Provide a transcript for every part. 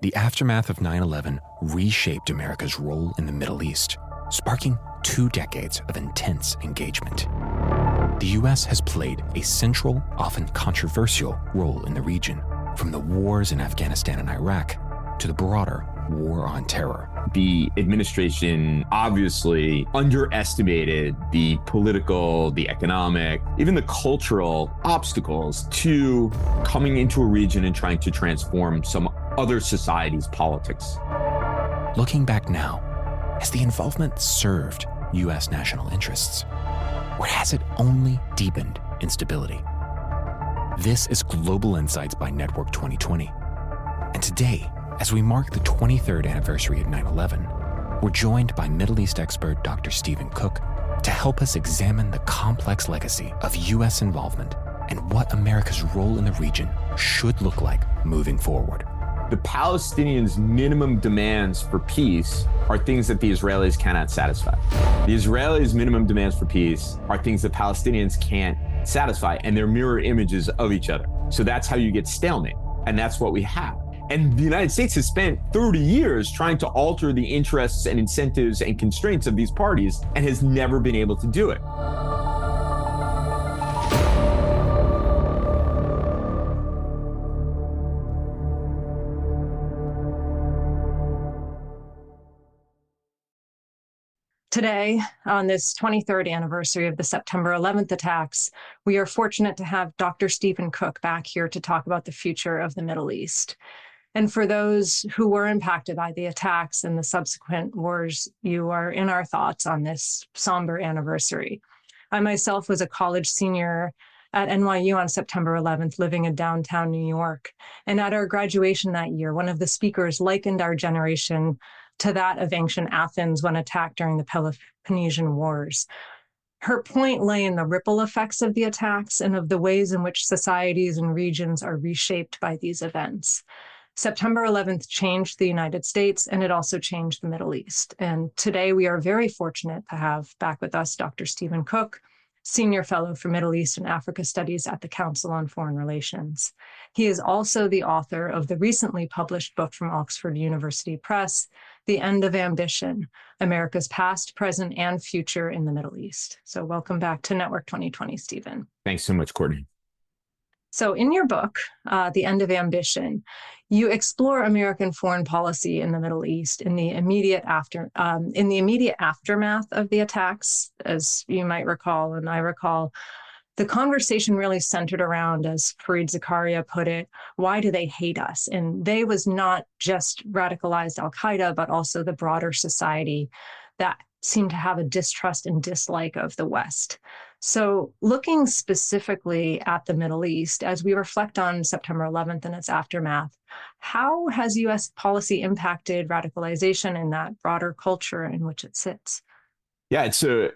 The aftermath of 9/11 reshaped America's role in the Middle East, sparking 2 decades of intense engagement. The U.S. has played a central, often controversial role in the region, from the wars in Afghanistan and Iraq to the broader war on terror. The administration obviously underestimated the political, the economic, even the cultural obstacles to coming into a region and trying to transform some other society's politics. Looking back now, has the involvement served U.S. national interests? Or has it only deepened instability? This is Global Insights by Network 2020. And today, as we mark the 23rd anniversary of 9/11, we're joined by Middle East expert Dr. Stephen Cook to help us examine the complex legacy of U.S. involvement and what America's role in the region should look like moving forward. The Palestinians' minimum demands for peace are things that the Israelis cannot satisfy. The Israelis' minimum demands for peace are things that Palestinians can't satisfy, and they're mirror images of each other. So that's how you get stalemate, and that's what we have. And the United States has spent 30 years trying to alter the interests and incentives and constraints of these parties and has never been able to do it. Today, on this 23rd anniversary of the September 11th attacks, we are fortunate to have Dr. Stephen Cook back here to talk about the future of the Middle East. And for those who were impacted by the attacks and the subsequent wars, you are in our thoughts on this somber anniversary. I myself was a college senior at NYU on September 11th, living in downtown New York. And at our graduation that year, one of the speakers likened our generation to that of ancient Athens when attacked during the Peloponnesian Wars. Her point lay in the ripple effects of the attacks and of the ways in which societies and regions are reshaped by these events. September 11th changed the United States, and it also changed the Middle East. And today we are very fortunate to have back with us Dr. Stephen Cook, Senior Fellow for Middle East and Africa Studies at the Council on Foreign Relations. He is also the author of the recently published book from Oxford University Press, The End of Ambition, America's Past, Present, and Future in the Middle East. So welcome back to Network 2020, Stephen. Thanks so much, Courtney. So in your book, The End of Ambition, you explore American foreign policy in the Middle East in the immediate aftermath of the attacks. As you might recall, and I recall, the conversation really centered around, as Fareed Zakaria put it, why do they hate us? And they was not just radicalized al-Qaeda, but also the broader society that seemed to have a distrust and dislike of the West. So looking specifically at the Middle East, as we reflect on September 11th and its aftermath, how has U.S. policy impacted radicalization in that broader culture in which it sits? Yeah, it's a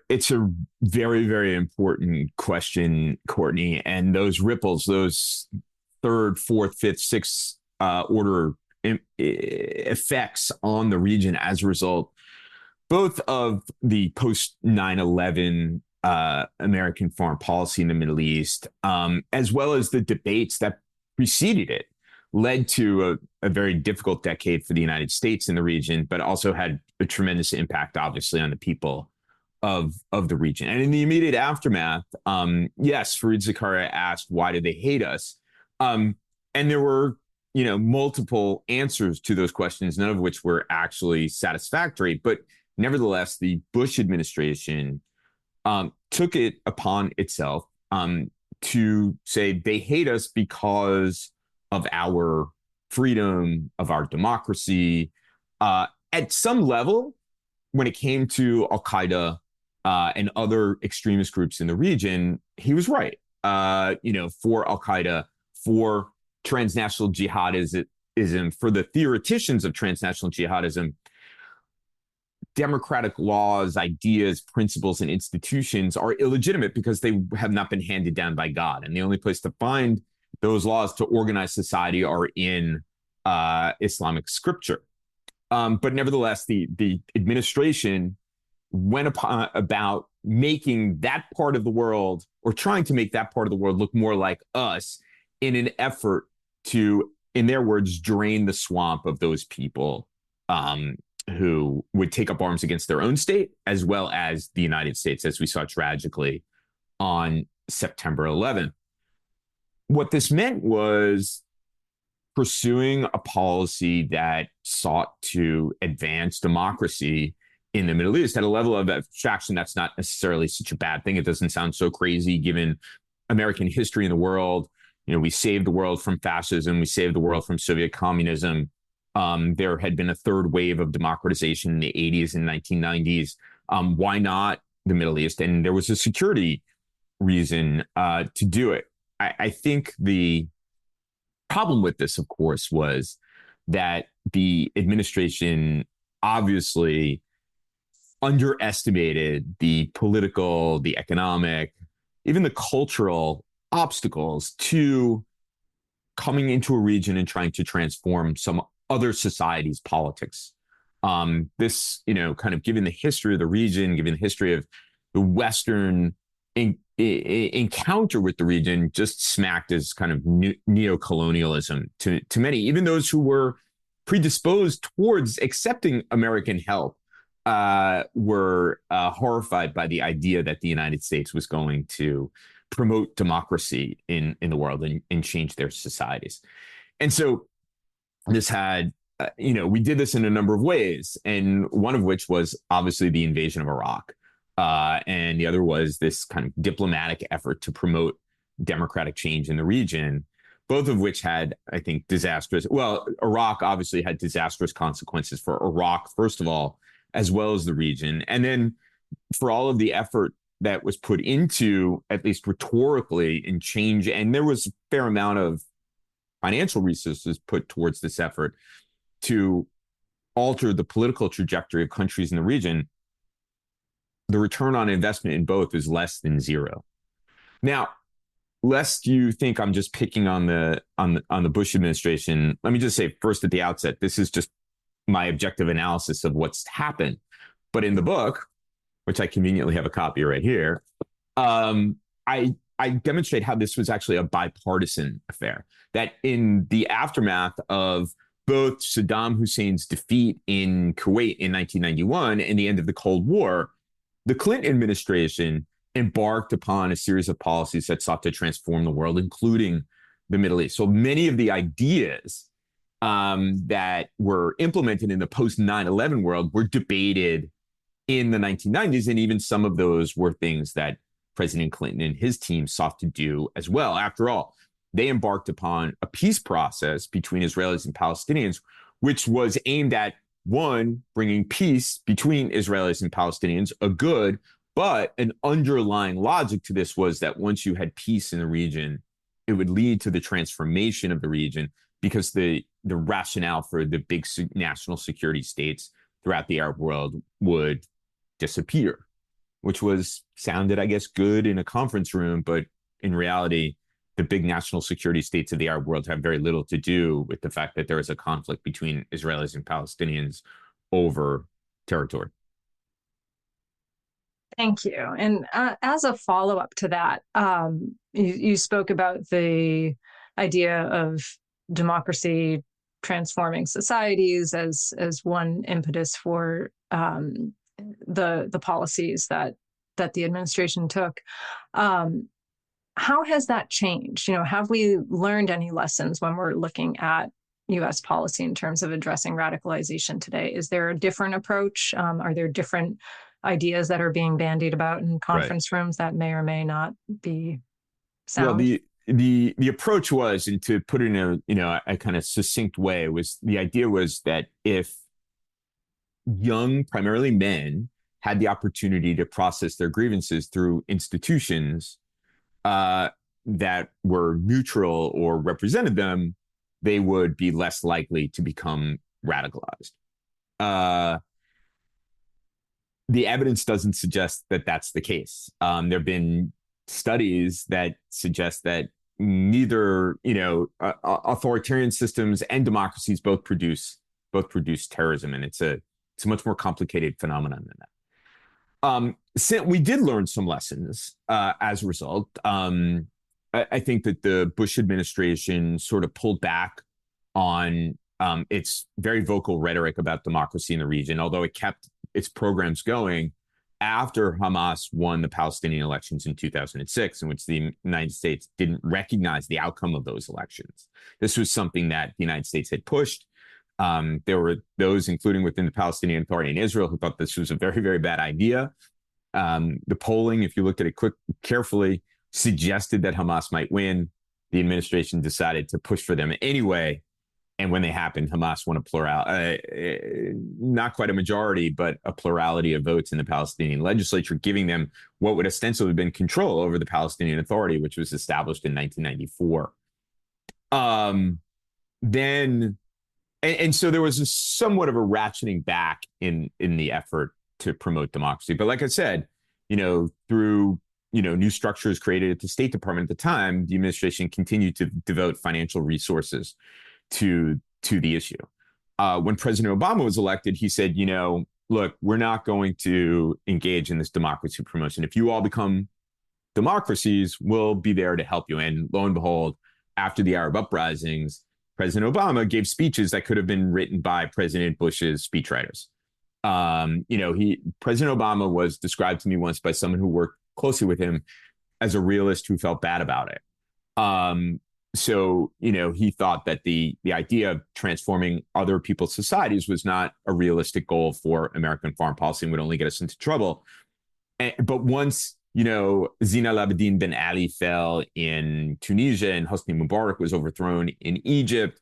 very, very important question, Courtney. And those ripples, those third, fourth, fifth, sixth order effects on the region as a result, both of the post 9/11 American foreign policy in the Middle East, as well as the debates that preceded it, led to a very difficult decade for the United States in the region, but also had a tremendous impact, obviously, on the people of the region. And in the immediate aftermath, yes, Fareed Zakaria asked, why do they hate us? And there were, multiple answers to those questions, none of which were actually satisfactory. But nevertheless, the Bush administration took it upon itself to say they hate us because of our freedom, of our democracy. At some level, when it came to al-Qaeda and other extremist groups in the region, he was right. For al-Qaeda, for transnational jihadism, for the theoreticians of transnational jihadism, democratic laws, ideas, principles, and institutions are illegitimate because they have not been handed down by God. And the only place to find those laws to organize society are in Islamic scripture. But nevertheless, the administration went about making that part of the world, or trying to make that part of the world look more like us, in an effort to in their words, drain the swamp of those people who would take up arms against their own state, as well as the United States, as we saw tragically on September 11th. What this meant was pursuing a policy that sought to advance democracy in the Middle East at a level of abstraction that's not necessarily such a bad thing. It doesn't sound so crazy given American history in the world. You know, we saved the world from fascism. We saved the world from Soviet communism. There had been a third wave of democratization in the 80s and 1990s. Why not the Middle East? And there was a security reason to do it. I think the problem with this, of course, was that the administration obviously underestimated the political, the economic, even the cultural obstacles to coming into a region and trying to transform some other society's politics. This, kind of given the history of the region, given the history of the Western encounter with the region, just smacked as kind of neo-colonialism to many, even those who were predisposed towards accepting American help were horrified by the idea that the United States was going to promote democracy in the world and change their societies. And so this had, we did this in a number of ways, and one of which was obviously the invasion of Iraq. And the other was this kind of diplomatic effort to promote democratic change in the region, both of which had, I think, Iraq obviously had disastrous consequences for Iraq, first of all, as well as the region. And then for all of the effort that was put into, at least rhetorically, in change, and there was a fair amount of financial resources put towards this effort to alter the political trajectory of countries in the region, the return on investment in both is less than zero. Now, lest you think I'm just picking on the Bush administration, let me just say first at the outset, this is just my objective analysis of what's happened. But in the book, which I conveniently have a copy right here, I demonstrate how this was actually a bipartisan affair. That in the aftermath of both Saddam Hussein's defeat in Kuwait in 1991 and the end of the Cold War, the Clinton administration embarked upon a series of policies that sought to transform the world, including the Middle East. So many of the ideas that were implemented in the post 9/11 world were debated in the 1990s, and even some of those were things that President Clinton and his team sought to do as well. After all, they embarked upon a peace process between Israelis and Palestinians, which was aimed at, one, bringing peace between Israelis and Palestinians, a good, but an underlying logic to this was that once you had peace in the region, it would lead to the transformation of the region, because the rationale for the big national security states throughout the Arab world would disappear, which sounded, I guess, good in a conference room, but in reality, the big national security states of the Arab world have very little to do with the fact that there is a conflict between Israelis and Palestinians over territory. Thank you. And as a follow-up to that, you spoke about the idea of democracy transforming societies as one impetus for the policies that the administration took. How has that changed? Have we learned any lessons when we're looking at U.S. policy in terms of addressing radicalization today? Is there a different approach? Are there different ideas that are being bandied about in conference rooms that may or may not be sound? Well, the approach was, and to put it in a kind of succinct way, the idea was that if young, primarily men, had the opportunity to process their grievances through institutions that were neutral or represented them, they would be less likely to become radicalized. The evidence doesn't suggest that that's the case. There have been studies that suggest that neither, authoritarian systems and democracies both produce terrorism, and it's a much more complicated phenomenon than that. We did learn some lessons as a result. I think that the Bush administration sort of pulled back on its very vocal rhetoric about democracy in the region, although it kept its programs going after Hamas won the Palestinian elections in 2006, in which the United States didn't recognize the outcome of those elections. This was something that the United States had pushed. There were those, including within the Palestinian Authority in Israel, who thought this was a very, very bad idea. The polling, if you looked at it carefully, suggested that Hamas might win. The administration decided to push for them anyway. And when they happened, Hamas won not quite a majority, but a plurality of votes in the Palestinian legislature, giving them what would ostensibly have been control over the Palestinian Authority, which was established in 1994. So there was somewhat of a ratcheting back in the effort to promote democracy. But like I said, through new structures created at the State Department at the time, the administration continued to devote financial resources to the issue. When President Obama was elected, he said, look, we're not going to engage in this democracy promotion. If you all become democracies, we'll be there to help you. And lo and behold, after the Arab uprisings, President Obama gave speeches that could have been written by President Bush's speechwriters. President Obama was described to me once by someone who worked closely with him as a realist who felt bad about it. So, he thought that the idea of transforming other people's societies was not a realistic goal for American foreign policy and would only get us into trouble. But once, Zine al-Abidine Ben Ali fell in Tunisia and Hosni Mubarak was overthrown in Egypt,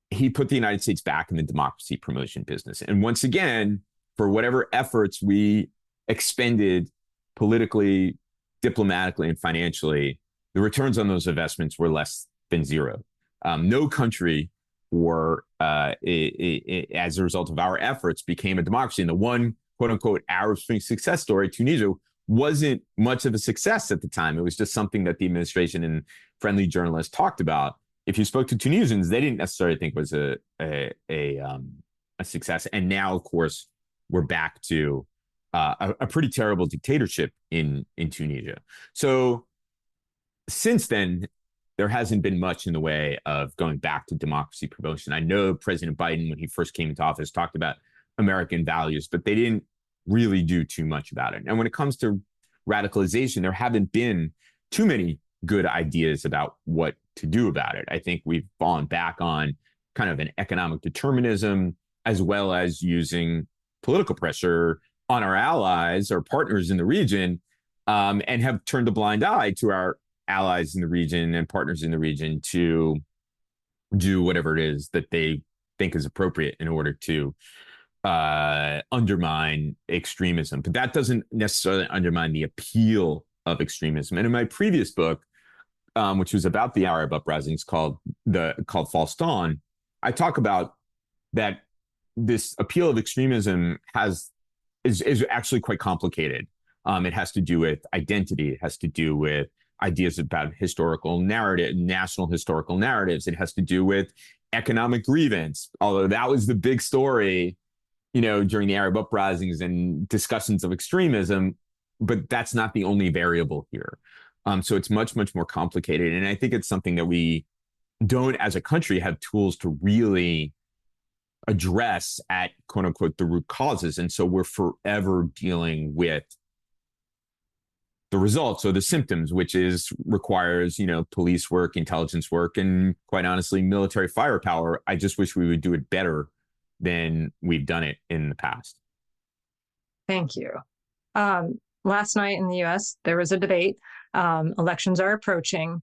he put the United States back in the democracy promotion business. And once again, for whatever efforts we expended politically, diplomatically, and financially, the returns on those investments were less than zero. No country, as a result of our efforts, became a democracy. And the one, quote unquote, Arab Spring success story, Tunisia, wasn't much of a success at the time. It was just something that the administration and friendly journalists talked about. If you spoke to Tunisians, they didn't necessarily think was a success. And now, of course, we're back to a pretty terrible dictatorship in Tunisia. So since then, there hasn't been much in the way of going back to democracy promotion. I know President Biden, when he first came into office, talked about American values, but they didn't really do too much about it. And when it comes to radicalization, there haven't been too many good ideas about what to do about it. I think we've fallen back on kind of an economic determinism, as well as using political pressure on our allies or partners in the region, and have turned a blind eye to our allies in the region and partners in the region to do whatever it is that they think is appropriate in order to undermine extremism. But that doesn't necessarily undermine the appeal of extremism. And in my previous book, which was about the Arab uprisings called False Dawn, I talk about that this appeal of extremism is actually quite complicated. It has to do with identity. It has to do with ideas about historical narrative, national historical narratives. It has to do with economic grievance, although that was the big story, during the Arab uprisings and discussions of extremism, but that's not the only variable here. So it's much, much more complicated. And I think it's something that we don't, as a country, have tools to really address at, quote unquote, the root causes. And so we're forever dealing with the results or the symptoms, which requires, police work, intelligence work, and quite honestly, military firepower. I just wish we would do it better than we've done it in the past. Thank you. Last night in the US, there was a debate. Elections are approaching.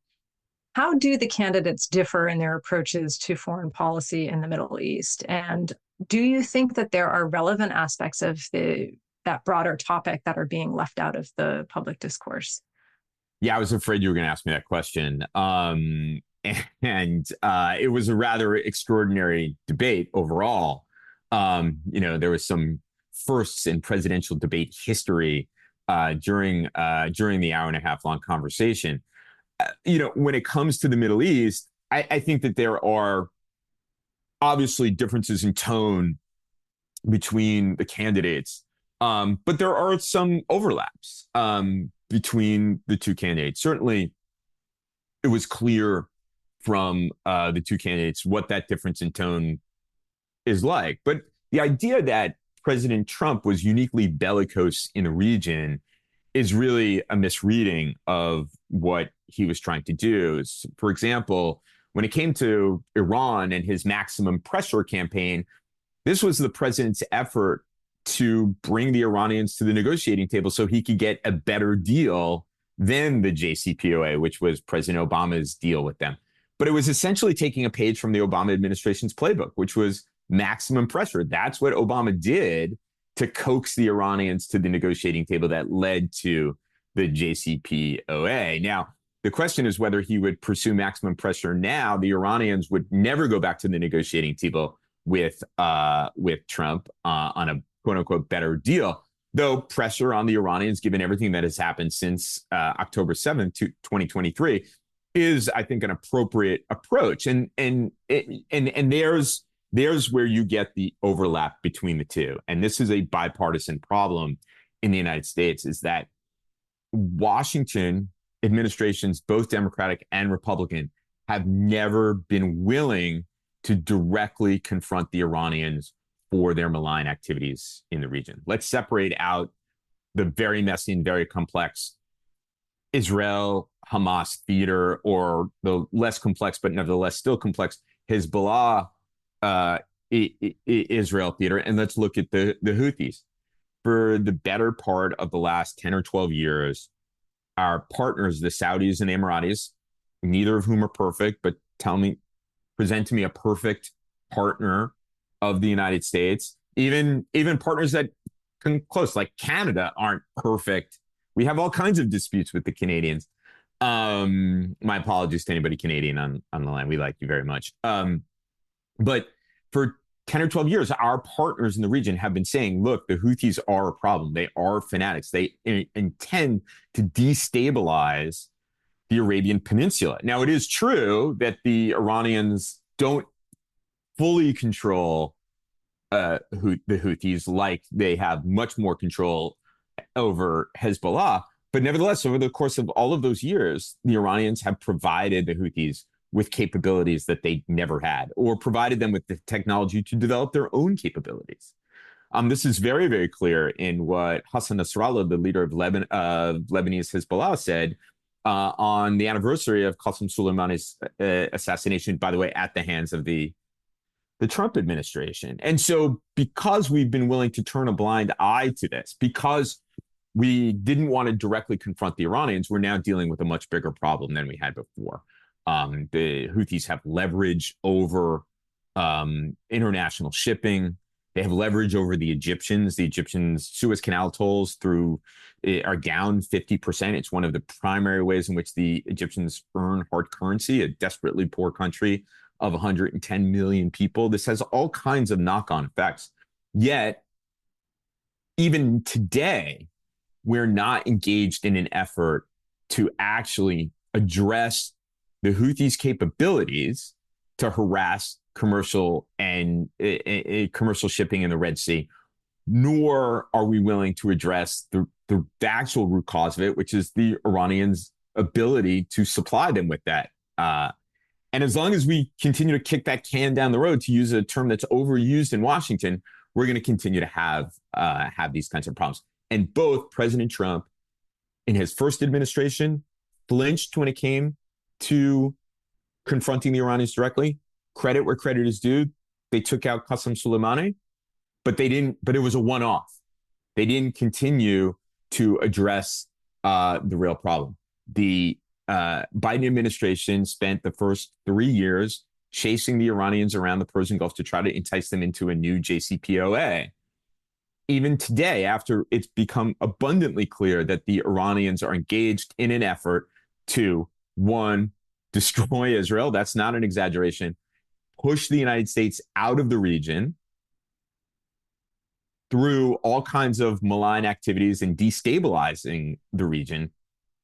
How do the candidates differ in their approaches to foreign policy in the Middle East? And do you think that there are relevant aspects of that broader topic that are being left out of the public discourse? Yeah, I was afraid you were going to ask me that question. And it was a rather extraordinary debate overall. There was some firsts in presidential debate history during the hour and a half long conversation. When it comes to the Middle East, I think that there are obviously differences in tone between the candidates, but there are some overlaps between the two candidates. Certainly, it was clear from the two candidates what that difference in tone is like. But the idea that President Trump was uniquely bellicose in the region is really a misreading of what he was trying to do. For example, when it came to Iran and his maximum pressure campaign, this was the president's effort to bring the Iranians to the negotiating table so he could get a better deal than the JCPOA, which was President Obama's deal with them. But it was essentially taking a page from the Obama administration's playbook, which was maximum pressure. That's what Obama did to coax the Iranians to the negotiating table that led to the JCPOA. Now, the question is whether he would pursue maximum pressure now. The Iranians would never go back to the negotiating table with Trump on a quote unquote better deal, though pressure on the Iranians, given everything that has happened since October 7th, 2023, is, I think, an appropriate approach. And there's where you get the overlap between the two. And this is a bipartisan problem in the United States, is that Washington administrations, both Democratic and Republican, have never been willing to directly confront the Iranians for their malign activities in the region. Let's separate out the very messy and very complex Israel-Hamas theater, or the less complex, but nevertheless still complex, Hezbollah Israel theater, and let's look at the Houthis. For the better part of the last 10 or 12 years, our partners, the Saudis and the Emiratis, neither of whom are perfect, but present to me a perfect partner of the United States. Even partners that come close, like Canada, aren't perfect. We have all kinds of disputes with the Canadians. My apologies to anybody Canadian on the line. We like you very much. But for 10 or 12 years, our partners in the region have been saying, look, the Houthis are a problem. They are fanatics. They intend to destabilize the Arabian Peninsula. Now, it is true that the Iranians don't fully control the Houthis, like they have much more control over Hezbollah. But nevertheless, over the course of all of those years, the Iranians have provided the Houthis with capabilities that they never had, or provided them with the technology to develop their own capabilities. This is very, very clear in what Hassan Nasrallah, the leader of Lebanese Hezbollah, said on the anniversary of Qasem Soleimani's assassination, by the way, at the hands of the Trump administration. And so because we've been willing to turn a blind eye to this, because we didn't want to directly confront the Iranians, we're now dealing with a much bigger problem than we had before. The Houthis have leverage over international shipping. They have leverage over the Egyptians. The Egyptians' Suez Canal tolls are down 50%. It's one of the primary ways in which the Egyptians earn hard currency, a desperately poor country of 110 million people. This has all kinds of knock-on effects. Yet, even today, we're not engaged in an effort to actually address the Houthis' capabilities to harass commercial shipping in the Red Sea, nor are we willing to address the actual root cause of it, which is the Iranians' ability to supply them with that. And as long as we continue to kick that can down the road, to use a term that's overused in Washington, we're going to continue to have these kinds of problems. And both President Trump in his first administration flinched when it came to confronting the Iranians directly. Credit where credit is due. They took out Qasem Soleimani, but it was a one-off. They didn't continue to address the real problem. The Biden administration spent the first 3 years chasing the Iranians around the Persian Gulf to try to entice them into a new JCPOA. Even today, after it's become abundantly clear that the Iranians are engaged in an effort to, one, destroy Israel, that's not an exaggeration, push the United States out of the region through all kinds of malign activities and destabilizing the region,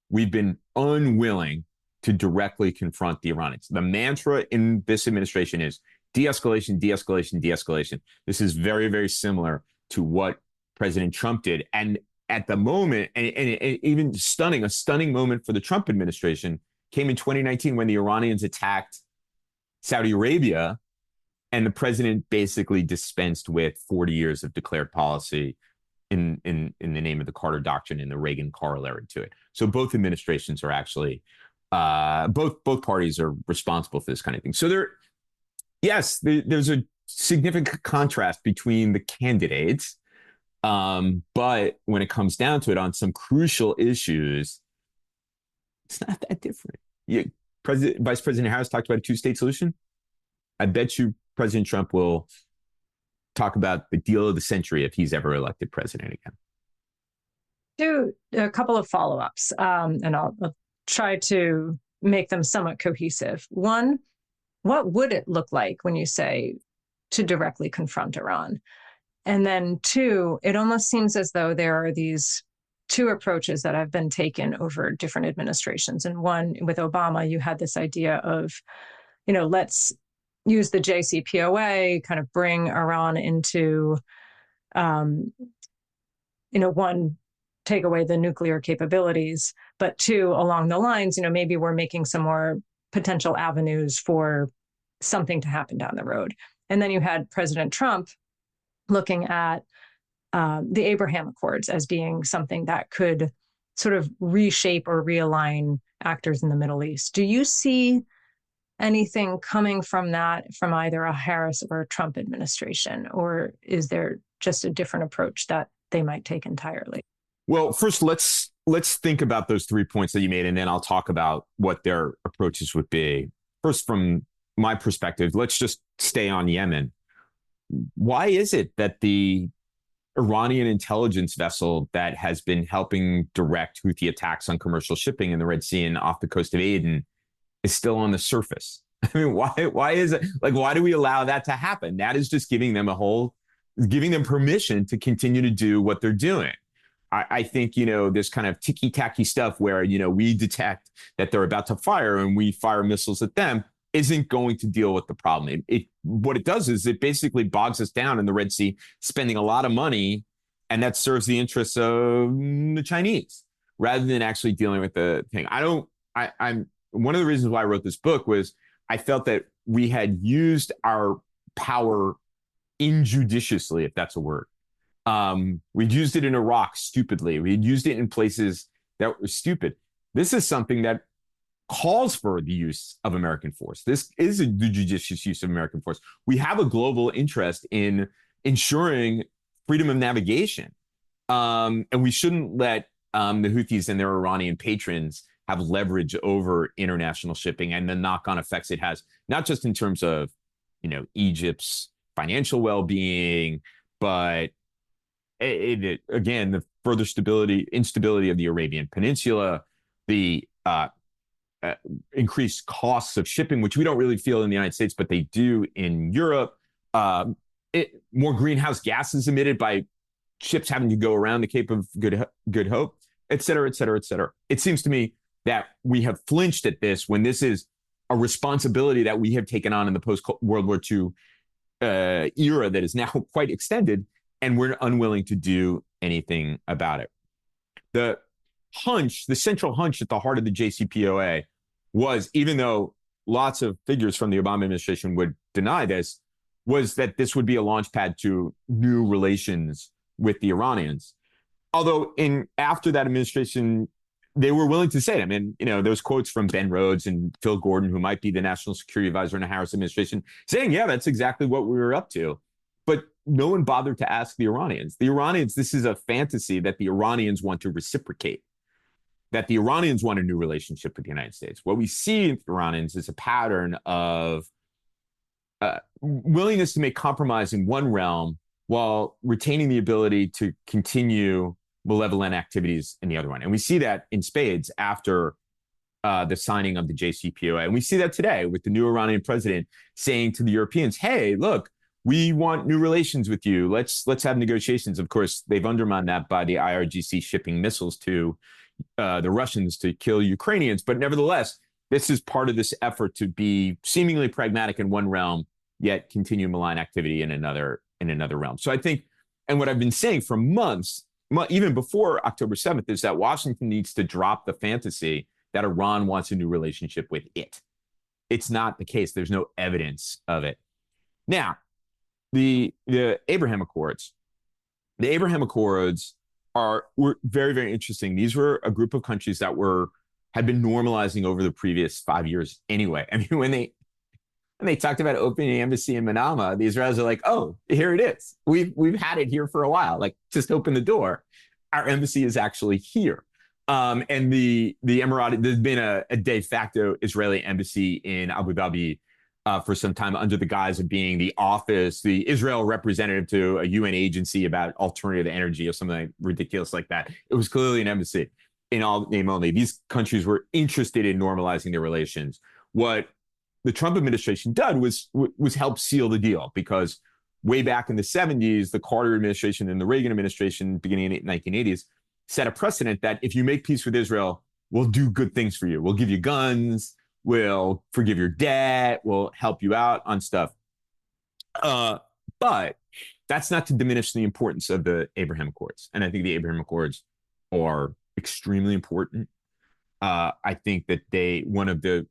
we've been unwilling to directly confront the Iranians. The mantra in this administration is de-escalation, de-escalation, de-escalation. This is very, very similar to what President Trump did. And at the moment, and even a stunning moment for the Trump administration came in 2019 when the Iranians attacked Saudi Arabia, and the president basically dispensed with 40 years of declared policy in the name of the Carter Doctrine and the Reagan corollary to it. So both administrations are actually both parties are responsible for this kind of thing. So there's a significant contrast between the candidates, but when it comes down to it, on some crucial issues, it's not that different. Vice President Harris talked about a two-state solution. I bet you President Trump will talk about the deal of the century if he's ever elected president again. Do a couple of follow-ups, and I'll try to make them somewhat cohesive. One, what would it look like when you say to directly confront Iran? And then two, it almost seems as though there are these two approaches that have been taken over different administrations. And one, with Obama, you had this idea of, let's use the JCPOA, kind of bring Iran into, one, take away the nuclear capabilities, but two, along the lines, maybe we're making some more potential avenues for something to happen down the road. And then you had President Trump looking at the Abraham Accords as being something that could sort of reshape or realign actors in the Middle East. Do you see anything coming from that from either a Harris or a Trump administration, or is there just a different approach that they might take entirely? Well, first, let's think about those 3 points that you made, and then I'll talk about what their approaches would be. First, from my perspective, let's just stay on Yemen. Why is it that the Iranian intelligence vessel that has been helping direct Houthi attacks on commercial shipping in the Red Sea and off the coast of Aden is still on the surface? I mean, why is it why do we allow that to happen? That is just giving them permission to continue to do what they're doing. I think, this kind of ticky-tacky stuff where, we detect that they're about to fire and we fire missiles at them isn't going to deal with the problem. What it does is it basically bogs us down in the Red Sea, spending a lot of money, and that serves the interests of the Chinese rather than actually dealing with the thing. I'm one of the reasons why I wrote this book was I felt that we had used our power injudiciously, if that's a word. We'd used it in Iraq stupidly. We'd used it in places that were stupid. This is something that calls for the use of American force. This is the judicious use of American force. We have a global interest in ensuring freedom of navigation. And we shouldn't let the Houthis and their Iranian patrons have leverage over international shipping and the knock-on effects it has, not just in terms of, Egypt's financial well-being, but again, the further instability of the Arabian Peninsula, the increased costs of shipping, which we don't really feel in the United States, but they do in Europe. More greenhouse gases emitted by ships having to go around the Cape of Good Hope, et cetera, et cetera, et cetera. It seems to me that we have flinched at this when this is a responsibility that we have taken on in the post-World War II era that is now quite extended, and we're unwilling to do anything about it. The central hunch at the heart of the JCPOA was, even though lots of figures from the Obama administration would deny this, was that this would be a launch pad to new relations with the Iranians. Although after that administration, they were willing to say it. I mean, those quotes from Ben Rhodes and Phil Gordon, who might be the national security advisor in the Harris administration, saying, yeah, that's exactly what we were up to. But no one bothered to ask the Iranians. The Iranians, this is a fantasy that the Iranians want to reciprocate, that the Iranians want a new relationship with the United States. What we see in the Iranians is a pattern of willingness to make compromise in one realm while retaining the ability to continue malevolent activities in the other one. And we see that in spades after the signing of the JCPOA. And we see that today with the new Iranian president saying to the Europeans, hey, look, we want new relations with you. Let's have negotiations. Of course, they've undermined that by the IRGC shipping missiles to the Russians to kill Ukrainians. But nevertheless, this is part of this effort to be seemingly pragmatic in one realm, yet continue malign activity in another realm. So I think, and what I've been saying for months, even before October 7th, is that Washington needs to drop the fantasy that Iran wants a new relationship with it. it's not the case. There's no evidence of it. Now, the Abraham Accords. The Abraham Accords were very, very interesting. These were a group of countries that had been normalizing over the previous 5 years anyway. I mean, when they talked about opening an embassy in Manama, the Israelis are like, "Oh, here it is. We've had it here for a while. Like, just open the door. Our embassy is actually here." And the Emirati, there's been a de facto Israeli embassy in Abu Dhabi for some time under the guise of being the Israel representative to a UN agency about alternative energy or something like ridiculous like that. It was clearly an embassy in all name only. These countries were interested in normalizing their relations. What the Trump administration did was help seal the deal, because way back in the 70s, the Carter administration and the Reagan administration, beginning in the 1980s, set a precedent that if you make peace with Israel, we'll do good things for you. We'll give you guns, we'll forgive your debt, we'll help you out on stuff. But that's not to diminish the importance of the Abraham Accords. And I think the Abraham Accords are extremely important. I think that one of the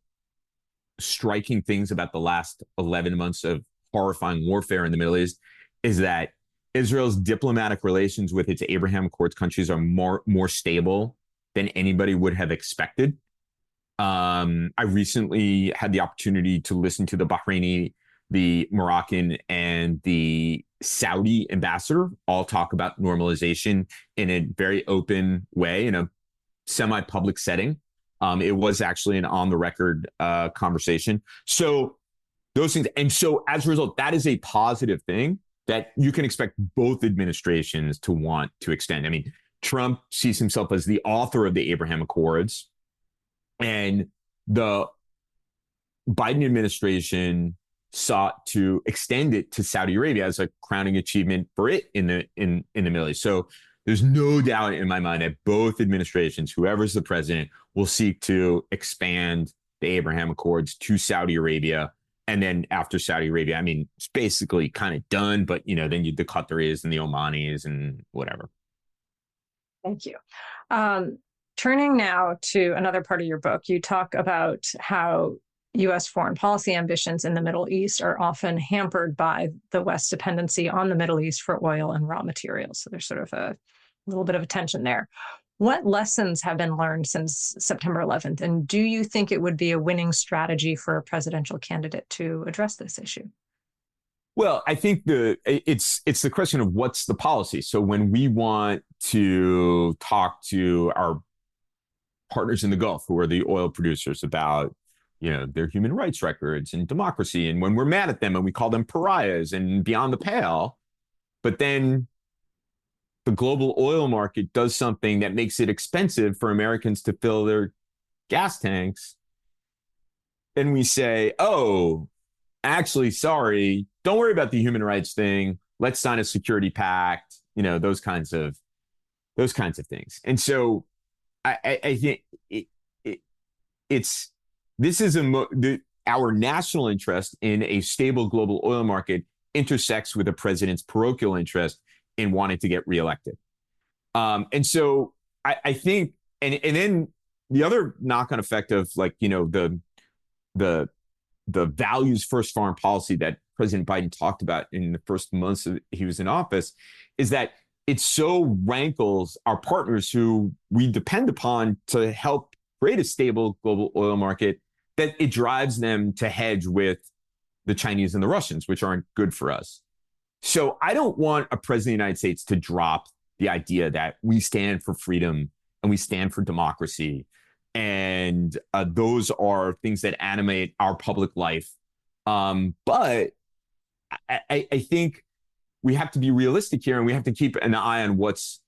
striking things about the last 11 months of horrifying warfare in the Middle East is that Israel's diplomatic relations with its Abraham Accords countries are more stable than anybody would have expected. I recently had the opportunity to listen to the Bahraini, the Moroccan, and the Saudi ambassador all talk about normalization in a very open way, in a semi-public setting. It was actually an on-the-record conversation. So those things, and so as a result, that is a positive thing that you can expect both administrations to want to extend. I mean, Trump sees himself as the author of the Abraham Accords, and the Biden administration sought to extend it to Saudi Arabia as a crowning achievement for it in the Middle East. So there's no doubt in my mind that both administrations, whoever's the president, will seek to expand the Abraham Accords to Saudi Arabia. And then after Saudi Arabia, I mean, it's basically kind of done, but then the Qataris and the Omanis and whatever. Thank you. Turning now to another part of your book, you talk about how U.S. foreign policy ambitions in the Middle East are often hampered by the West's dependency on the Middle East for oil and raw materials. So there's sort of a little bit of a tension there. What lessons have been learned since September 11th? And do you think it would be a winning strategy for a presidential candidate to address this issue? Well, I think it's the question of what's the policy. So when we want to talk to our partners in the Gulf, who are the oil producers, about their human rights records and democracy, and when we're mad at them and we call them pariahs and beyond the pale, but then the global oil market does something that makes it expensive for Americans to fill their gas tanks, then we say, oh, actually, sorry, don't worry about the human rights thing. Let's sign a security pact, those kinds of things. And so I think our national interest in a stable global oil market intersects with the president's parochial interest in wanting to get reelected. And so I think, and then the other knock-on effect of the values first foreign policy that President Biden talked about in the first months he was in office is that it so rankles our partners who we depend upon to help create a stable global oil market that it drives them to hedge with the Chinese and the Russians, which aren't good for us. So I don't want a president of the United States to drop the idea that we stand for freedom and we stand for democracy. And those are things that animate our public life. But I think we have to be realistic here, and we have to keep an eye on what's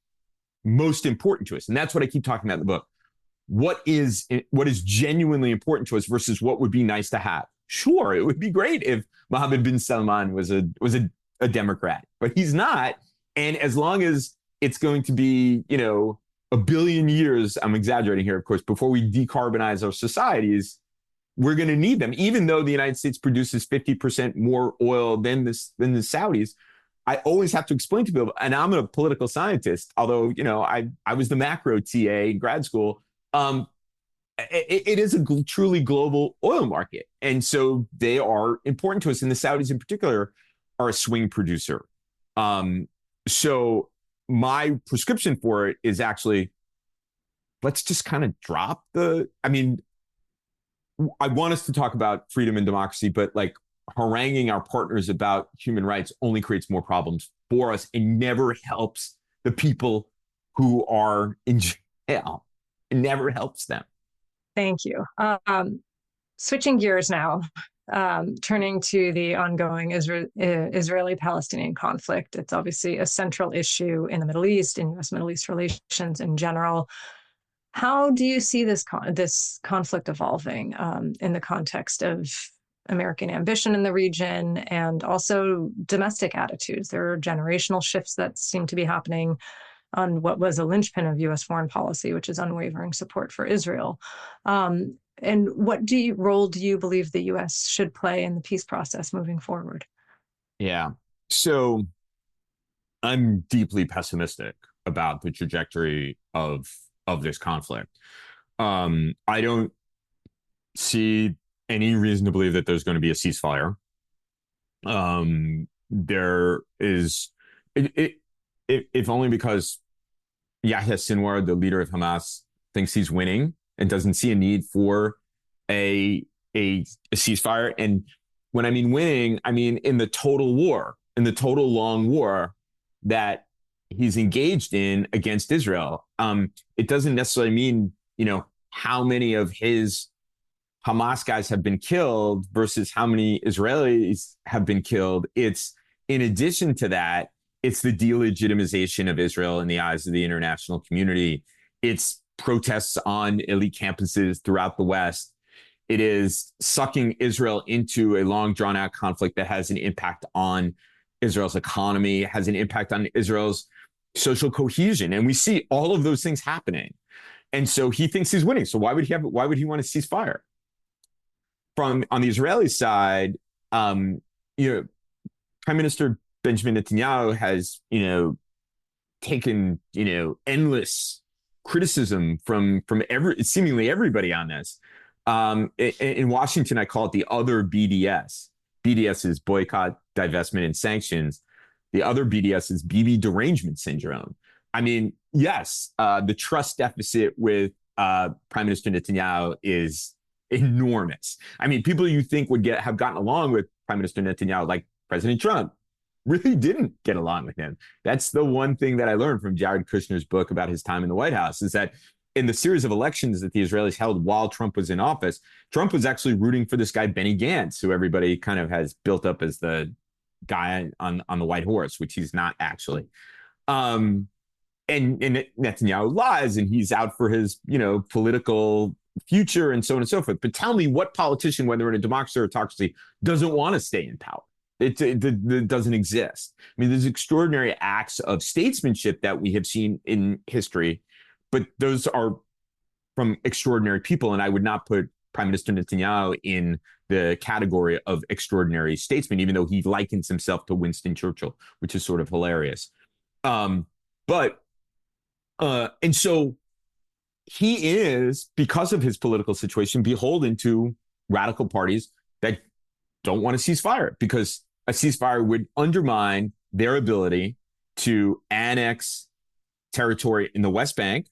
most important to us. And that's what I keep talking about in the book. What is genuinely important to us versus what would be nice to have. Sure, it would be great if Mohammed bin Salman was a Democrat, but he's not. And as long as it's going to be, a billion years, I'm exaggerating here, of course, before we decarbonize our societies, we're going to need them. Even though the United States produces 50% more oil than the Saudis, I always have to explain to people, and I'm a political scientist, although, I was the macro TA in grad school. it is a truly global oil market. And so they are important to us. And the Saudis in particular are a swing producer. So my prescription for it is actually, let's just kind of drop I mean, I want us to talk about freedom and democracy, but like haranguing our partners about human rights only creates more problems for us and never helps the people who are in jail. It never helps them. Thank you. Switching gears now, turning to the ongoing Israeli-Palestinian conflict. It's obviously a central issue in the Middle East, in U.S.-Middle East relations in general. How do you see this conflict evolving in the context of American ambition in the region and also domestic attitudes? There are generational shifts that seem to be happening on what was a linchpin of U.S. foreign policy, which is unwavering support for Israel. And what role do you believe the U.S. should play in the peace process moving forward? Yeah. So I'm deeply pessimistic about the trajectory of this conflict. I don't see any reason to believe that there's going to be a ceasefire. There is, if only because Yahya Sinwar, the leader of Hamas, thinks he's winning and doesn't see a need for a ceasefire. And when I mean winning, I mean in the total war, in the total long war that he's engaged in against Israel. It doesn't necessarily mean, how many of his Hamas guys have been killed versus how many Israelis have been killed. It's, in addition to that, it's the delegitimization of Israel in the eyes of the international community. It's protests on elite campuses throughout the West. It is sucking Israel into a long, drawn-out conflict that has an impact on Israel's economy, has an impact on Israel's social cohesion. And we see all of those things happening. And so he thinks he's winning. So why would he want to cease fire? On the Israeli side, Prime Minister Benjamin Netanyahu has, taken, endless criticism from seemingly everybody on this. In Washington, I call it the other BDS. BDS is boycott, divestment, and sanctions. The other BDS is BB derangement syndrome. I mean, yes, the trust deficit with Prime Minister Netanyahu is enormous. I mean, people you think would have gotten along with Prime Minister Netanyahu, like President Trump, really didn't get along with him. That's the one thing that I learned from Jared Kushner's book about his time in the White House, is that in the series of elections that the Israelis held while Trump was in office, Trump was actually rooting for this guy, Benny Gantz, who everybody kind of has built up as the guy on the white horse, which he's not actually. And Netanyahu lies, and he's out for his, political future and so on and so forth. But tell me what politician, whether in a democracy or autocracy, doesn't want to stay in power? It doesn't exist. I mean, there's extraordinary acts of statesmanship that we have seen in history, but those are from extraordinary people. And I would not put Prime Minister Netanyahu in the category of extraordinary statesman, even though he likens himself to Winston Churchill, which is sort of hilarious. And so he is, because of his political situation, beholden to radical parties that don't want to cease fire, because a ceasefire would undermine their ability to annex territory in the West Bank,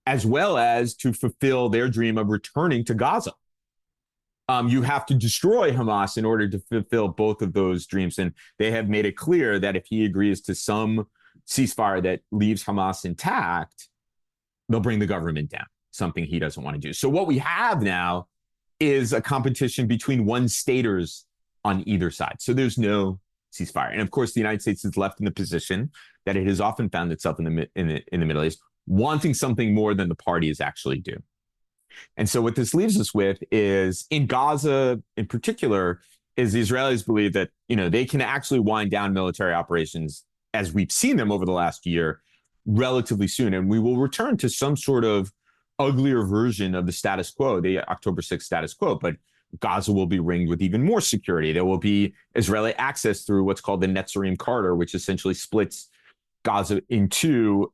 as well as to fulfill their dream of returning to Gaza. You have to destroy Hamas in order to fulfill both of those dreams. And they have made it clear that if he agrees to some ceasefire that leaves Hamas intact, they'll bring the government down, something he doesn't want to do. So what we have now is a competition between one-staters on either side. So there's no ceasefire. And of course, the United States is left in the position that it has often found itself in the Middle East, wanting something more than the parties actually do. And so what this leaves us with is, in Gaza in particular, is the Israelis believe that, they can actually wind down military operations as we've seen them over the last year relatively soon. And we will return to some sort of uglier version of the status quo, the October 6th status quo. But Gaza will be ringed with even more security. There will be Israeli access through what's called the Netzarim corridor, which essentially splits Gaza in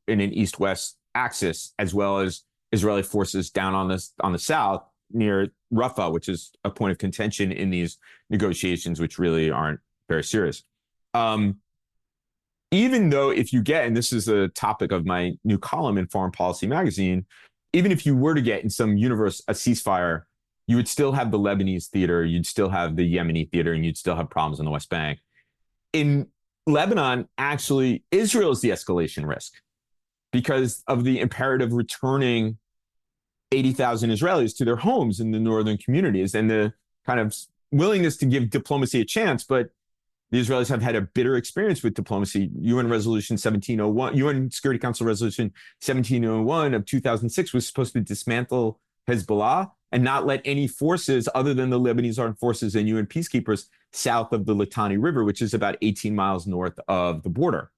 an east-west axis, as well as Israeli forces down on the south near Rafah, which is a point of contention in these negotiations, which really aren't very serious. Even though if you get, and this is a topic of my new column in Foreign Policy magazine, even if you were to get in some universe a ceasefire, you would still have the Lebanese theater, you'd still have the Yemeni theater, and you'd still have problems on the West Bank. In Lebanon, actually, Israel is the escalation risk because of the imperative returning 80,000 Israelis to their homes in the northern communities and the kind of willingness to give diplomacy a chance. But the Israelis have had a bitter experience with diplomacy. UN Resolution 1701, UN Security Council Resolution 1701 of 2006 was supposed to dismantle Hezbollah and not let any forces other than the Lebanese armed forces and UN peacekeepers south of the Litani River, which is about 18 miles north of the border.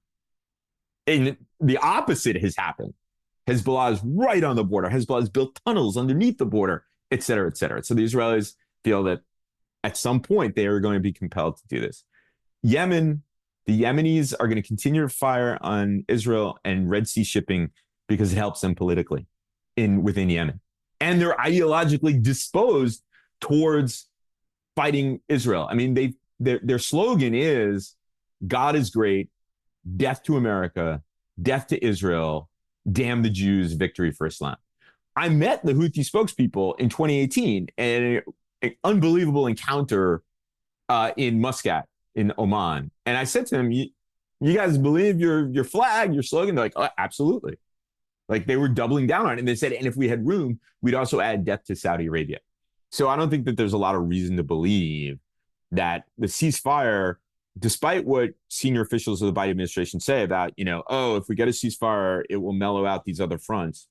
And the opposite has happened. Hezbollah is right on the border. Hezbollah has built tunnels underneath the border, et cetera, et cetera. So the Israelis feel that at some point they are going to be compelled to do this. Yemen, the Yemenis are going to continue to fire on Israel and Red Sea shipping because it helps them politically within Yemen. And they're ideologically disposed towards fighting Israel. I mean, their slogan is God is great, death to America, death to Israel, damn the Jews, victory for Islam. I met the Houthi spokespeople in 2018 and an unbelievable encounter in Muscat in Oman. And I said to them, you guys believe your flag, your slogan? They're like, oh, absolutely. Like they were doubling down on it. And they said, and if we had room, we'd also add death to Saudi Arabia. So I don't think that there's a lot of reason to believe that the ceasefire, despite what senior officials of the Biden administration say about, if we get a ceasefire, it will mellow out these other fronts.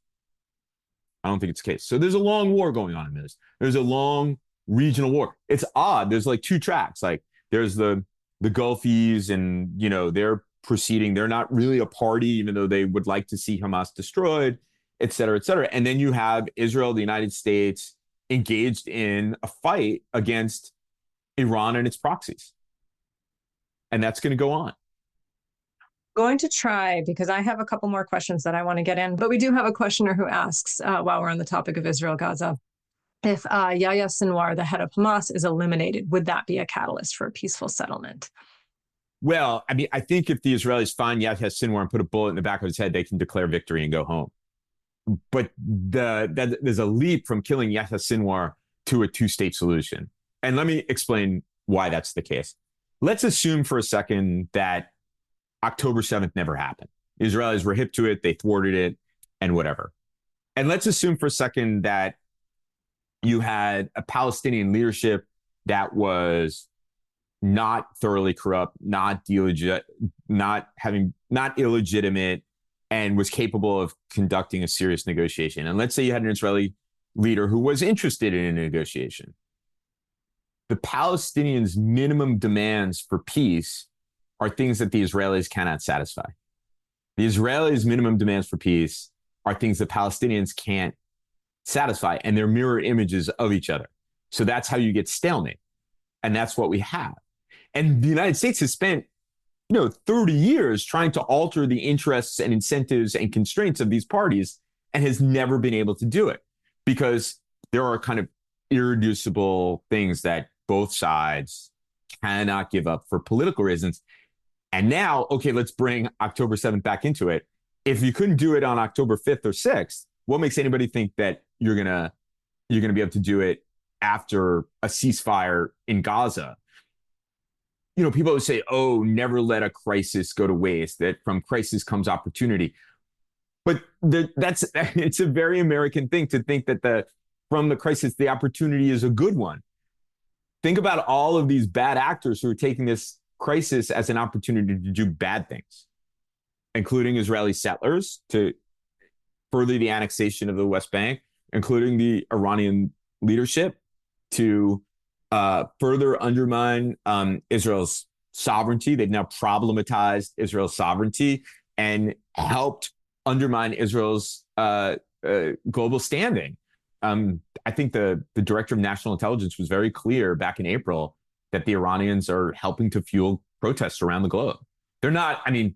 I don't think it's the case. So there's a long war going on in this. There's a long regional war. It's odd. There's like two tracks. Like there's the Gulfies and, they're proceeding. They're not really a party, even though they would like to see Hamas destroyed, et cetera, et cetera. And then you have Israel, the United States, engaged in a fight against Iran and its proxies. And that's going to go on. Going to try, because I have a couple more questions that I want to get in, but we do have a questioner who asks, while we're on the topic of Israel, Gaza, if Yahya Sinwar, the head of Hamas, is eliminated, would that be a catalyst for a peaceful settlement? Well, I mean, I think if the Israelis find Yahya Sinwar and put a bullet in the back of his head, they can declare victory and go home. But there's a leap from killing Yahya Sinwar to a two-state solution. And let me explain why that's the case. Let's assume for a second that October 7th never happened. The Israelis were hip to it, they thwarted it, and whatever. And let's assume for a second that you had a Palestinian leadership that was not thoroughly corrupt, not illegitimate, and was capable of conducting a serious negotiation. And let's say you had an Israeli leader who was interested in a negotiation. The Palestinians' minimum demands for peace are things that the Israelis cannot satisfy. The Israelis' minimum demands for peace are things that Palestinians can't satisfy, and they're mirror images of each other. So that's how you get stalemate. And that's what we have. And the United States has spent 30 years trying to alter the interests and incentives and constraints of these parties and has never been able to do it because there are kind of irreducible things that both sides cannot give up for political reasons. And now, okay, let's bring October 7th back into it. If you couldn't do it on October 5th or 6th, what makes anybody think that you're gonna be able to do it after a ceasefire in Gaza? People always say, oh, never let a crisis go to waste, that from crisis comes opportunity. But it's a very American thing to think that from the crisis, the opportunity is a good one. Think about all of these bad actors who are taking this crisis as an opportunity to do bad things, including Israeli settlers to further the annexation of the West Bank, including the Iranian leadership to further undermine Israel's sovereignty. They've now problematized Israel's sovereignty and helped undermine Israel's global standing. I think the director of national intelligence was very clear back in April that the Iranians are helping to fuel protests around the globe. They're not, they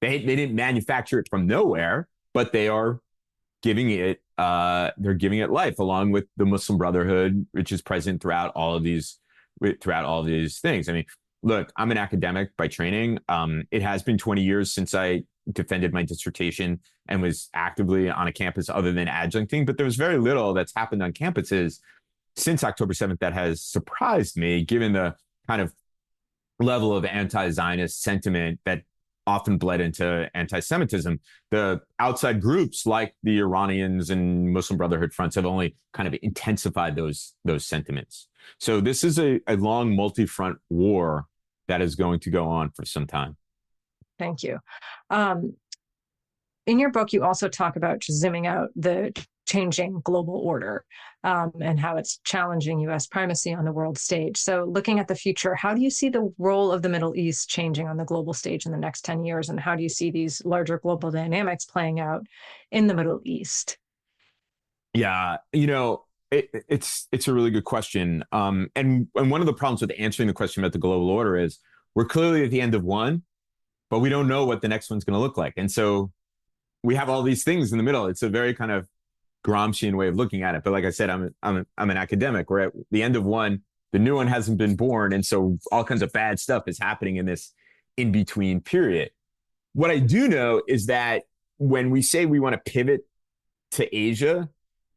didn't manufacture it from nowhere, but they are giving it life, along with the Muslim Brotherhood, which is present throughout all of these things. I mean, look, I'm an academic by training. It has been 20 years since I defended my dissertation and was actively on a campus other than adjuncting, but there was very little that's happened on campuses since October 7th that has surprised me, given the kind of level of anti-Zionist sentiment that often bled into anti-Semitism. The outside groups like the Iranians and Muslim Brotherhood fronts have only kind of intensified those sentiments. So this is a long multi-front war that is going to go on for some time. Thank you. In your book, you also talk about just zooming out the changing global order and how it's challenging U.S. primacy on the world stage. So looking at the future, how do you see the role of the Middle East changing on the global stage in the next 10 years? And how do you see these larger global dynamics playing out in the Middle East? Yeah, it's a really good question. And one of the problems with answering the question about the global order is we're clearly at the end of one, but we don't know what the next one's going to look like. And so we have all these things in the middle. It's a very kind of Gramscian way of looking at it. But like I said, I'm an academic. We're at the end of one. The new one hasn't been born. And so all kinds of bad stuff is happening in this in-between period. What I do know is that when we say we want to pivot to Asia,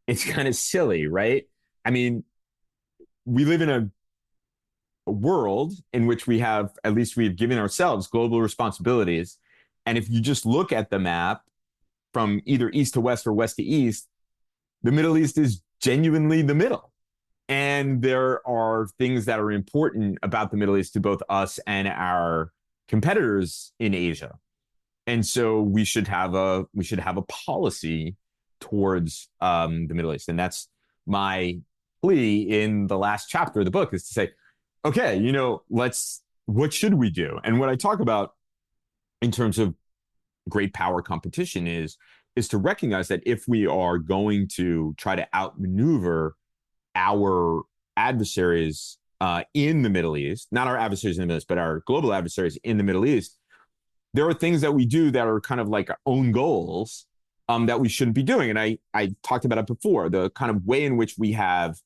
it's kind of silly, right? I mean, we live in a world in which we have given ourselves global responsibilities. And if you just look at the map from either east to west or west to east, the Middle East is genuinely the middle. And there are things that are important about the Middle East to both us and our competitors in Asia. And so we should have a policy towards the Middle East. And that's my plea in the last chapter of the book, is to say, okay, what should we do? And what I talk about in terms of great power competition is to recognize that if we are going to try to outmaneuver our adversaries in the Middle East, not our adversaries in the Middle East, but our global adversaries in the Middle East, there are things that we do that are kind of like our own goals that we shouldn't be doing. And I talked about it before, the kind of way in which we have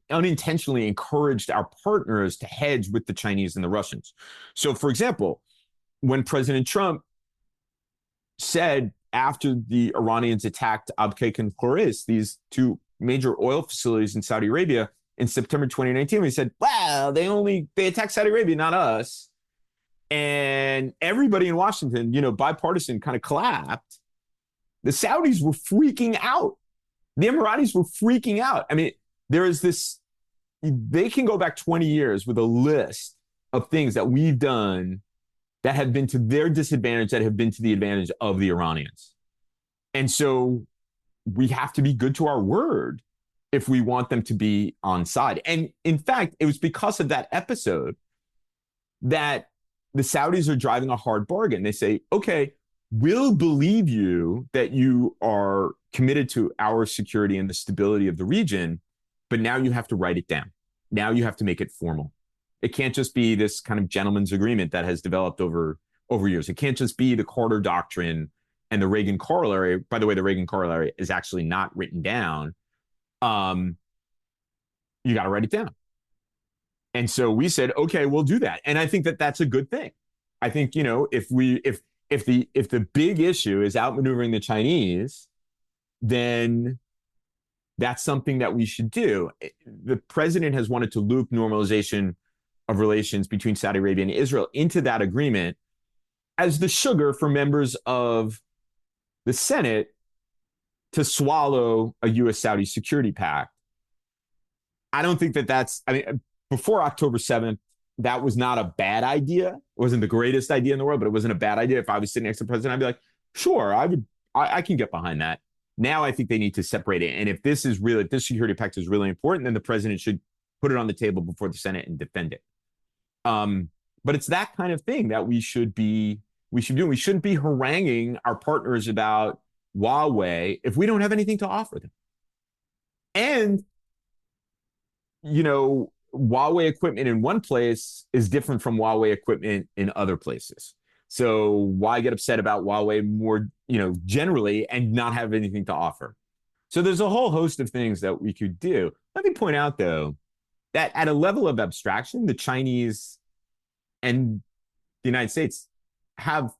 unintentionally encouraged our partners to hedge with the Chinese and the Russians. So, for example, when President Trump said after the Iranians attacked Abqaiq and Khurais, these two major oil facilities in Saudi Arabia in September 2019, he said, wow, they attacked Saudi Arabia, not us. And everybody in Washington, bipartisan, kind of clapped. The Saudis were freaking out. The Emiratis were freaking out. I mean, there is this, they can go back 20 years with a list of things that we've done that have been to their disadvantage, that have been to the advantage of the Iranians. And so we have to be good to our word if we want them to be on side. And in fact, it was because of that episode that the Saudis are driving a hard bargain. They say, okay, we'll believe you that you are committed to our security and the stability of the region, but now you have to write it down. Now you have to make it formal. It can't just be this kind of gentleman's agreement that has developed over years. It can't just be the Carter Doctrine and the Reagan Corollary. By the way, the Reagan Corollary is actually not written down. You got to write it down. And so we said, okay, we'll do that. And I think that that's a good thing. I think, if the big issue is outmaneuvering the Chinese, then that's something that we should do. The president has wanted to loop normalization of relations between Saudi Arabia and Israel into that agreement as the sugar for members of the Senate to swallow a U.S.-Saudi security pact. I don't think before October 7th, that was not a bad idea. It wasn't the greatest idea in the world, but it wasn't a bad idea. If I was sitting next to the president, I'd be like, sure, I can get behind that. Now I think they need to separate it. And if this security pact is really important, then the president should put it on the table before the Senate and defend it. But it's that kind of thing that we should do. We shouldn't be haranguing our partners about Huawei if we don't have anything to offer them. And, Huawei equipment in one place is different from Huawei equipment in other places. So why get upset about Huawei more, generally, and not have anything to offer? So there's a whole host of things that we could do. Let me point out, though, that at a level of abstraction, the Chinese and the United States have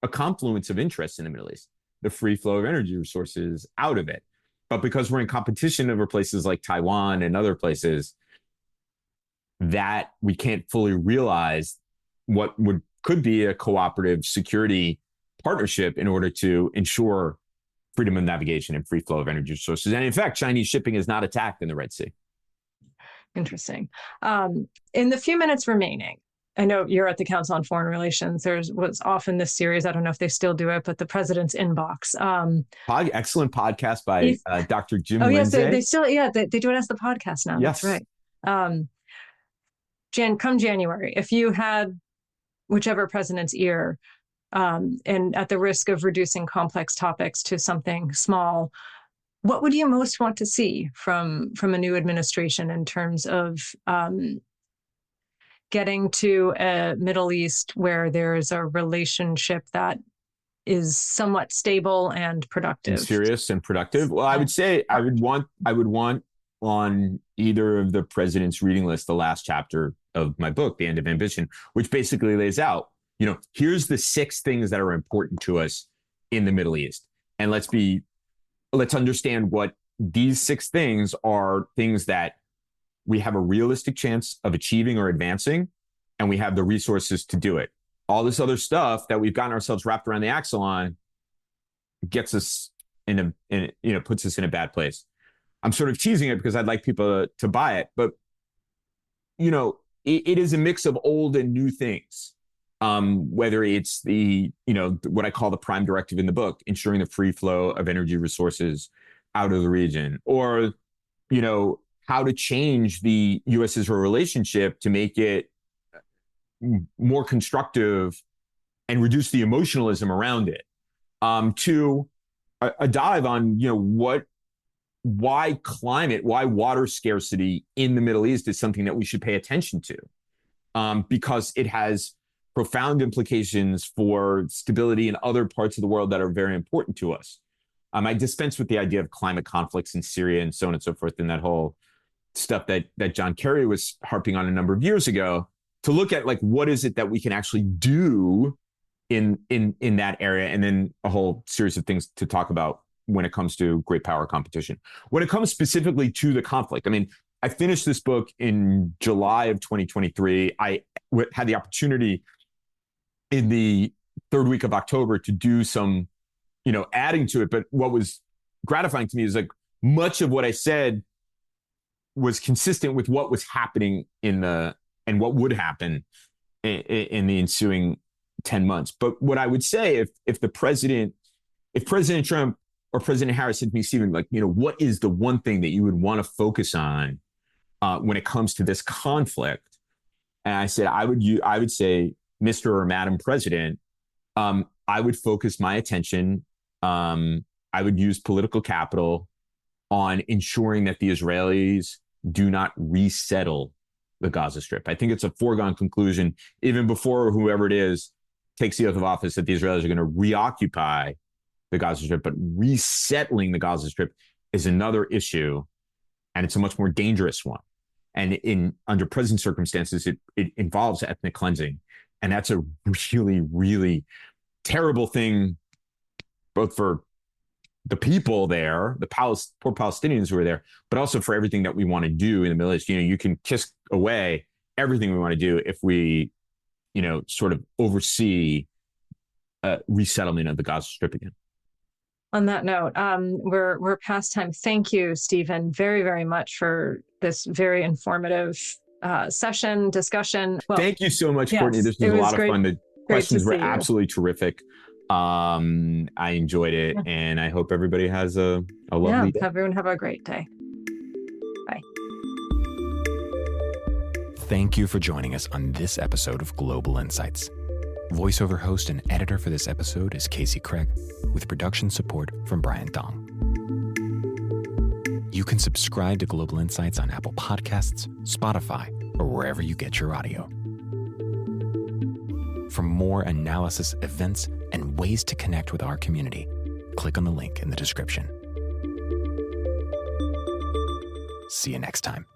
a confluence of interests in the Middle East, the free flow of energy resources out of it. But because we're in competition over places like Taiwan and other places, that we can't fully realize what could be a cooperative security partnership in order to ensure freedom of navigation and free flow of energy resources. And in fact, Chinese shipping is not attacked in the Red Sea. Interesting. In the few minutes remaining, I know you're at the Council on Foreign Relations. Was often this series, I don't know if they still do it, but the President's Inbox. Excellent podcast by Dr. Jim Lindsay. Yes, they still, they do it as the podcast now. Yes. That's right. Come January, if you had whichever president's ear, and at the risk of reducing complex topics to something small, what would you most want to see from a new administration in terms of getting to a Middle East where there's a relationship that is somewhat stable and productive? And serious and productive. Well, I would say I would want on either of the president's reading list the last chapter of my book, The End of Ambition, which basically lays out, here's the 6 things that are important to us in the Middle East. And let's understand what these 6 things are, things that we have a realistic chance of achieving or advancing, and we have the resources to do it. All this other stuff that we've gotten ourselves wrapped around the axle on gets us puts us in a bad place. I'm sort of teasing it because I'd like people to buy it, but it is a mix of old and new things. Whether it's what I call the prime directive in the book, ensuring the free flow of energy resources out of the region, or, how to change the U.S.-Israel relationship to make it more constructive and reduce the emotionalism around it, to a dive on, why water scarcity in the Middle East is something that we should pay attention to, because it has profound implications for stability in other parts of the world that are very important to us. I dispense with the idea of climate conflicts in Syria and so on and so forth, and that whole stuff that John Kerry was harping on a number of years ago, to look at what is it that we can actually do in that area, and then a whole series of things to talk about when it comes to great power competition. When it comes specifically to the conflict, I finished this book in July of 2023. I had the opportunity in the 3rd week of October to do some, adding to it. But what was gratifying to me is much of what I said was consistent with what was happening and what would happen in the ensuing 10 months. But what I would say, if President Trump or President Harris said to me, Stephen, what is the one thing that you would want to focus on when it comes to this conflict? And I said, I would say, Mr. or Madam President, I would focus my attention. I would use political capital on ensuring that the Israelis do not resettle the Gaza Strip. I think it's a foregone conclusion, even before whoever it is takes the oath of office, that the Israelis are going to reoccupy the Gaza Strip. But resettling the Gaza Strip is another issue, and it's a much more dangerous one. And under present circumstances, it involves ethnic cleansing. And that's a really, really terrible thing, both for the people there, the poor Palestinians who are there, but also for everything that we want to do in the Middle East. You can kiss away everything we want to do if we, sort of oversee resettlement of the Gaza Strip again. On that note, we're past time. Thank you, Stephen, very, very much for this very informative discussion. Well, thank you so much, Courtney. This was a lot of fun. The questions were absolutely terrific. I enjoyed it, and I hope everybody has a lovely day. Everyone have a great day. Bye. Thank you for joining us on this episode of Global Insights. Voiceover host and editor for this episode is Casey Craig, with production support from Brian Dong. You can subscribe to Global Insights on Apple Podcasts, Spotify, or wherever you get your audio. For more analysis, events, and ways to connect with our community, click on the link in the description. See you next time.